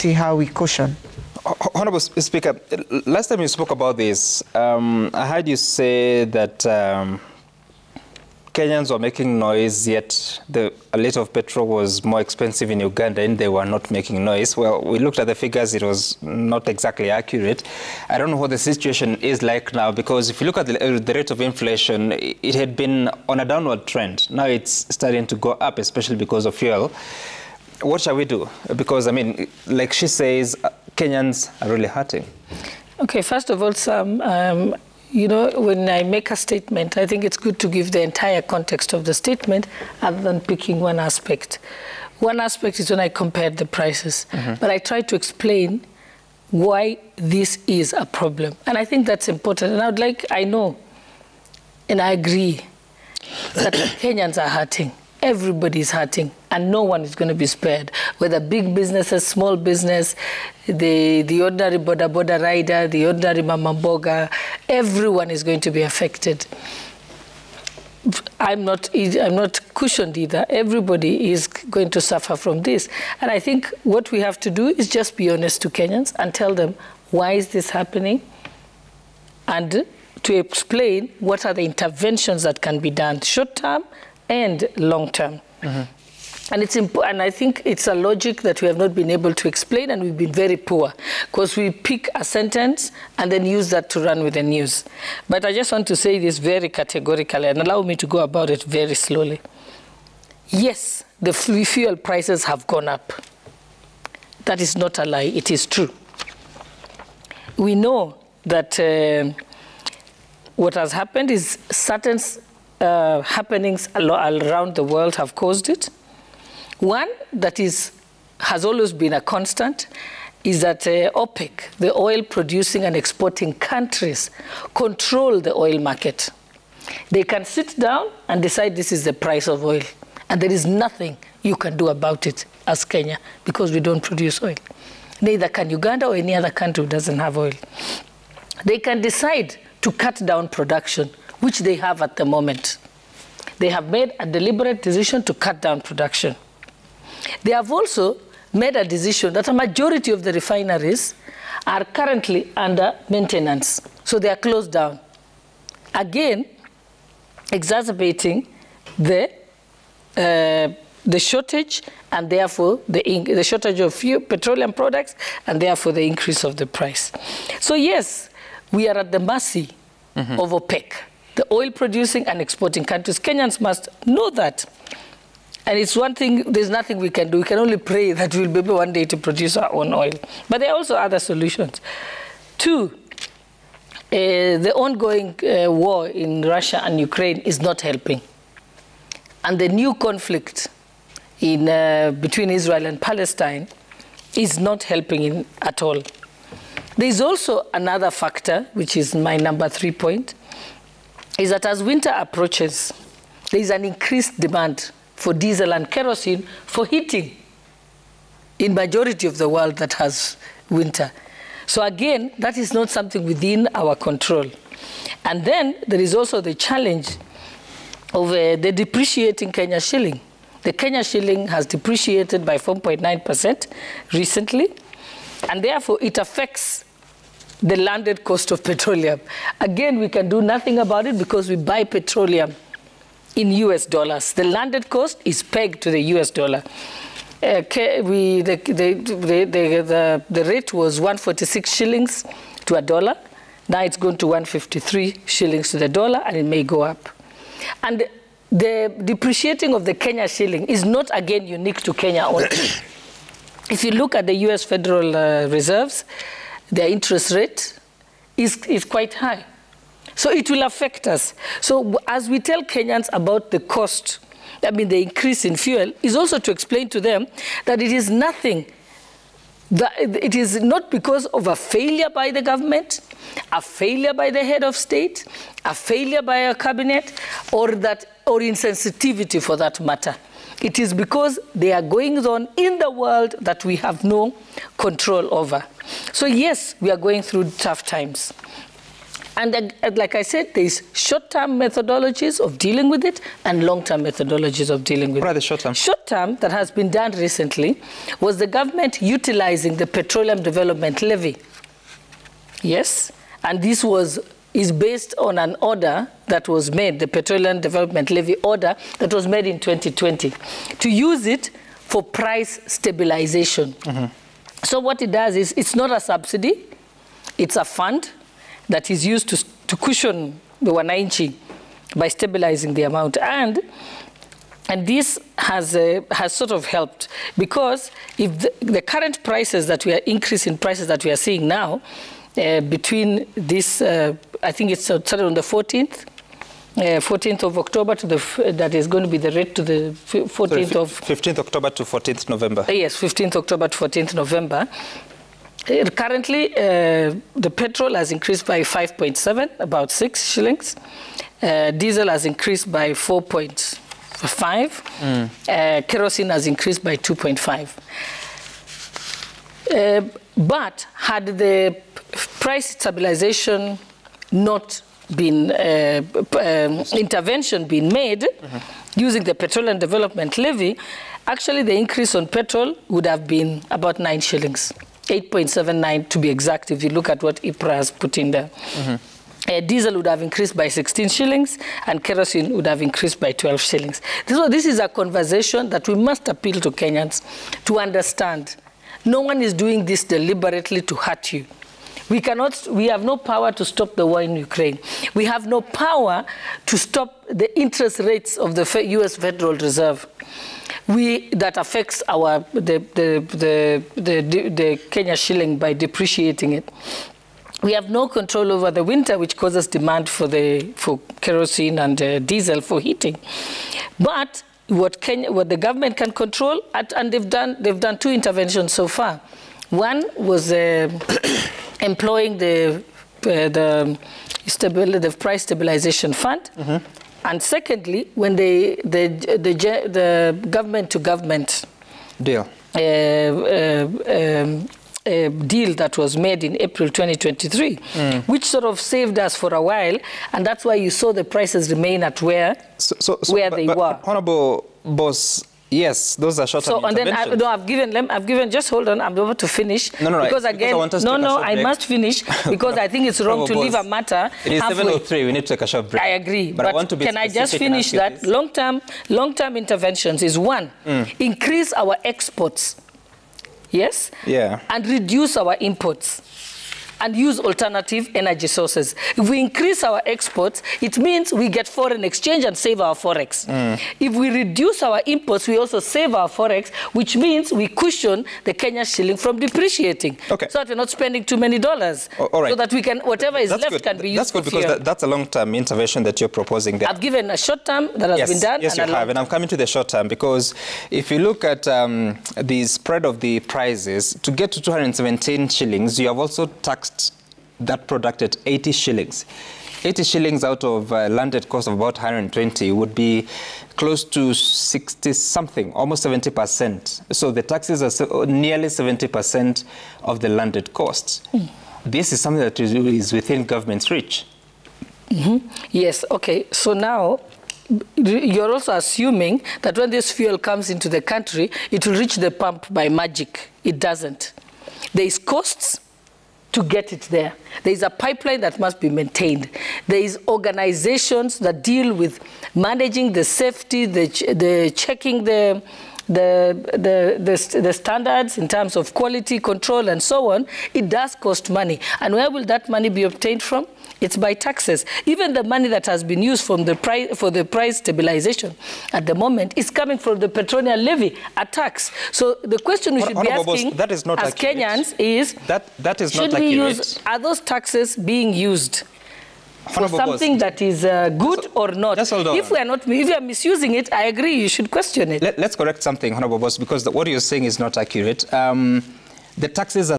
see how we cushion. Honorable Speaker, last time you spoke about this, I heard you say that Kenyans were making noise, yet a liter of petrol was more expensive in Uganda and they were not making noise. Well, we looked at the figures, it was not exactly accurate. I don't know what the situation is like now, because if you look at the rate of inflation, it had been on a downward trend. Now it's starting to go up, especially because of fuel. What shall we do? Because, I mean, like she says, Kenyans are really hurting. Okay, first of all, Sam, you know, when I make a statement, I think it's good to give the entire context of the statement other than picking one aspect. One aspect is when I compared the prices, but I try to explain why this is a problem. And I think that's important. And I know, and I agree, that Kenyans are hurting. Everybody is hurting, and no one is going to be spared. Whether big businesses, small business, the ordinary boda rider, the ordinary mama mboga, everyone is going to be affected. I'm not cushioned either. Everybody is going to suffer from this. And I think what we have to do is just be honest to Kenyans and tell them, why is this happening? And to explain what are the interventions that can be done short term and long term. And it's and I think it's a logic that we have not been able to explain, and we've been very poor, because we pick a sentence and then use that to run with the news. But I just want to say this very categorically, and allow me to go about it very slowly. Yes, the fuel prices have gone up. That is not a lie, it is true. We know that what has happened is certain happenings around the world have caused it. One that has always been a constant is that OPEC, the oil producing and exporting countries, control the oil market. They can sit down and decide this is the price of oil, and there is nothing you can do about it as Kenya, because we don't produce oil. Neither can Uganda or any other country who doesn't have oil. They can decide to cut down production, which they have at the moment. They have made a deliberate decision to cut down production. They have also made a decision that a majority of the refineries are currently under maintenance, so they are closed down. Again, exacerbating the shortage, and therefore the shortage of petroleum products, and therefore the increase of the price. So yes, we are at the mercy of OPEC, the oil producing and exporting countries. Kenyans must know that. And it's one thing, there's nothing we can do. We can only pray that we'll be able one day to produce our own oil. But there are also other solutions. Two, the ongoing war in Russia and Ukraine is not helping. And the new conflict between Israel and Palestine is not helping at all. There's also another factor, which is my number 3 point, is that as winter approaches, there's an increased demand for diesel and kerosene for heating in majority of the world that has winter. So again, that is not something within our control. And then there is also the challenge of the depreciating Kenya shilling. The Kenya shilling has depreciated by 4.9% recently, and therefore it affects the landed cost of petroleum. Again, we can do nothing about it because we buy petroleum in US dollars. The landed cost is pegged to the US dollar. The rate was 146 shillings to a dollar. Now it's going to 153 shillings to the dollar, and it may go up. And the depreciating of the Kenya shilling is not, again, unique to Kenya only. If you look at the US Federal Reserves, their interest rate is quite high. So it will affect us. So as we tell Kenyans about the cost, I mean the increase in fuel, is also to explain to them that it is nothing. It is not because of a failure by the government, a failure by the head of state, a failure by a cabinet, or insensitivity for that matter. It is because there are goings on in the world that we have no control over. So yes, we are going through tough times. And like I said, there's short-term methodologies of dealing with it and long-term methodologies of dealing with it. What are the short-term? Short-term that has been done recently was the government utilizing the Petroleum Development Levy. Yes, and this is based on an order that was made, the Petroleum Development Levy order that was made in 2020, to use it for price stabilization. Mm-hmm. So what it does is, it's not a subsidy, it's a fund that is used to cushion the wananchi by stabilizing the amount. And this has sort of helped, because if the current prices that we are increasing prices that we are seeing now, between this, I think it's started on the 14th of October to that is going to be the rate to the 14th of... 15th October to 14th November. Yes, 15th October to 14th November. Currently, the petrol has increased by 5.7, about 6 shillings. Diesel has increased by 4.5. Kerosene has increased by 2.5. But had the price stabilization not been, intervention been made using the Petroleum Development Levy, actually the increase on petrol would have been about 9 shillings. 8.79 to be exact, if you look at what IPRA has put in there. Diesel would have increased by 16 shillings, and kerosene would have increased by 12 shillings. So this is a conversation that we must appeal to Kenyans to understand. No one is doing this deliberately to hurt you. We have no power to stop the war in Ukraine. We have no power to stop the interest rates of the U.S. Federal Reserve. That affects the Kenya shilling by depreciating it. We have no control over the winter, which causes demand for kerosene and diesel for heating. But what the government can control, and they've done 2 interventions so far. One was employing the price stabilization fund. And secondly, when the government-to-government deal deal that was made in April 2023, which sort of saved us for a while, and that's why you saw the prices remain at where they were. Honorable Boss, yes, those are short-term interventions. I've given, just hold on, I'm about to finish. Because again, I must finish, because I think it's wrong to leave a matter It is 7:03, we need to take a short break. I agree, but I want to be can I just finish that? Long-term interventions is one, increase our exports, yes? Yeah. And reduce our imports, and use alternative energy sources. If we increase our exports, it means we get foreign exchange and save our forex. If we reduce our imports, we also save our forex, which means we cushion the Kenya shilling from depreciating. Okay. So that we're not spending too many dollars. All right. So that we can, whatever is left can be used. That's good, because that's a long-term intervention that you're proposing there. I've given a short-term that has been done. Yes, you have, and I'm coming to the short-term, because if you look at the spread of the prices, to get to 217 shillings, you have also taxed that product at 80 shillings. 80 shillings out of landed cost of about 120 would be close to 60-something, almost 70%. So the taxes are nearly 70% of the landed costs. This is something that is within government's reach. Yes, okay. So now, you're also assuming that when this fuel comes into the country, it will reach the pump by magic. It doesn't. There is costs to get it there. There is a pipeline that must be maintained. There is organizations that deal with managing the safety, the checking the standards in terms of quality control and so on. It does cost money. And where will that money be obtained from? It's by taxes. Even the money that has been used for the price stabilization at the moment is coming from the petroleum levy, a tax. So the question we should be asking as Kenyans is, are those taxes being used for something that is good or not? If we are misusing it, I agree, you should question it. Let's correct something, Honorable Boss, because what you're saying is not accurate. The taxes are